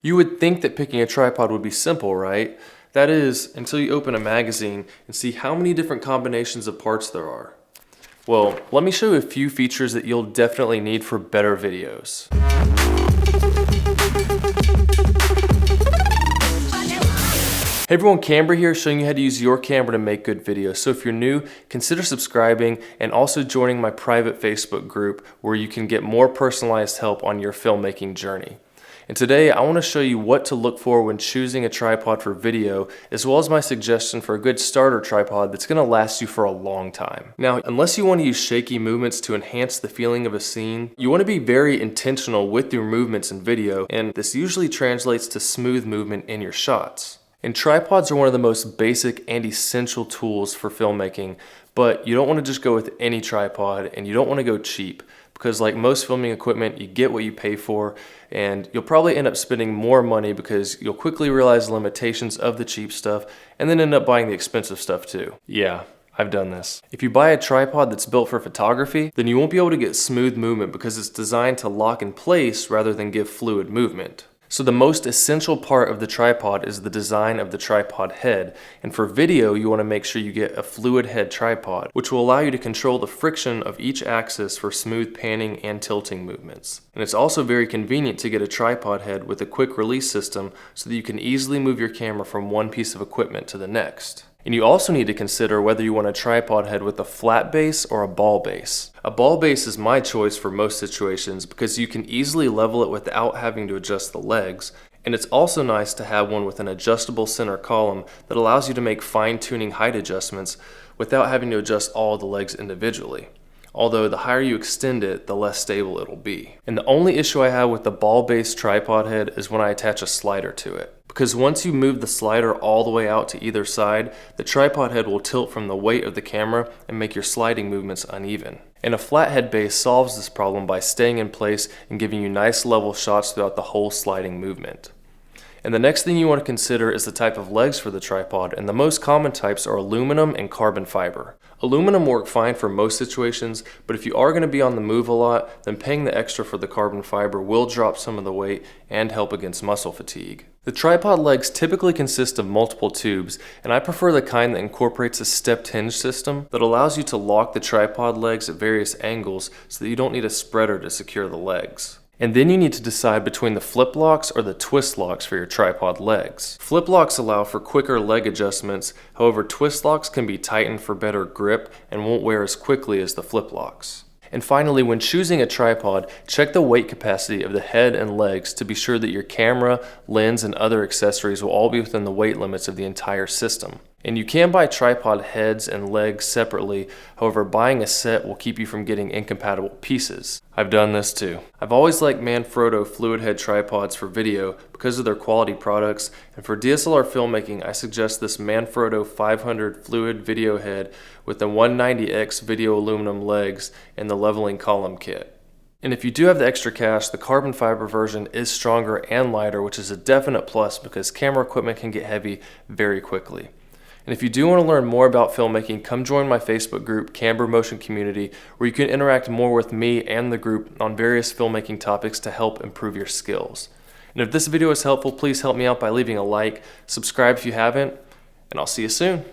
You would think that picking a tripod would be simple, right? That is, until you open a magazine and see how many different combinations of parts there are. Well, let me show you a few features that you'll definitely need for better videos. Hey everyone, Camber here, showing you how to use your camera to make good videos. So if you're new, consider subscribing and also joining my private Facebook group where you can get more personalized help on your filmmaking journey. And today I want to show you what to look for when choosing a tripod for video, as well as my suggestion for a good starter tripod that's going to last you for a long time. Now, unless you want to use shaky movements to enhance the feeling of a scene, you want to be very intentional with your movements in video, and this usually translates to smooth movement in your shots. And tripods are one of the most basic and essential tools for filmmaking, but you don't want to just go with any tripod and you don't want to go cheap, because like most filming equipment, you get what you pay for, and you'll probably end up spending more money because you'll quickly realize the limitations of the cheap stuff and then end up buying the expensive stuff too. Yeah, I've done this. If you buy a tripod that's built for photography, then you won't be able to get smooth movement because it's designed to lock in place rather than give fluid movement. So the most essential part of the tripod is the design of the tripod head. And for video, you want to make sure you get a fluid head tripod, which will allow you to control the friction of each axis for smooth panning and tilting movements. And it's also very convenient to get a tripod head with a quick release system so that you can easily move your camera from one piece of equipment to the next. And you also need to consider whether you want a tripod head with a flat base or a ball base. A ball base is my choice for most situations because you can easily level it without having to adjust the legs, and it's also nice to have one with an adjustable center column that allows you to make fine-tuning height adjustments without having to adjust all the legs individually. Although the higher you extend it, the less stable it'll be. And the only issue I have with the ball-based tripod head is when I attach a slider to it. Because once you move the slider all the way out to either side, the tripod head will tilt from the weight of the camera and make your sliding movements uneven. And a flathead base solves this problem by staying in place and giving you nice level shots throughout the whole sliding movement. And the next thing you want to consider is the type of legs for the tripod, and the most common types are aluminum and carbon fiber. Aluminum work fine for most situations, but if you are going to be on the move a lot, then paying the extra for the carbon fiber will drop some of the weight and help against muscle fatigue. The tripod legs typically consist of multiple tubes, and I prefer the kind that incorporates a stepped hinge system that allows you to lock the tripod legs at various angles so that you don't need a spreader to secure the legs. And then you need to decide between the flip locks or the twist locks for your tripod legs. Flip locks allow for quicker leg adjustments, however twist locks can be tightened for better grip and won't wear as quickly as the flip locks. And finally, when choosing a tripod, check the weight capacity of the head and legs to be sure that your camera, lens, and other accessories will all be within the weight limits of the entire system. And you can buy tripod heads and legs separately, however buying a set will keep you from getting incompatible pieces. I've done this too. I've always liked Manfrotto fluid head tripods for video because of their quality products, and for DSLR filmmaking I suggest this Manfrotto 500 fluid video head with the 190X video aluminum legs and the leveling column kit. And if you do have the extra cash, the carbon fiber version is stronger and lighter, which is a definite plus because camera equipment can get heavy very quickly. And if you do want to learn more about filmmaking, come join my Facebook group, Camber Motion Community, where you can interact more with me and the group on various filmmaking topics to help improve your skills. And if this video is helpful, please help me out by leaving a like, subscribe if you haven't, and I'll see you soon.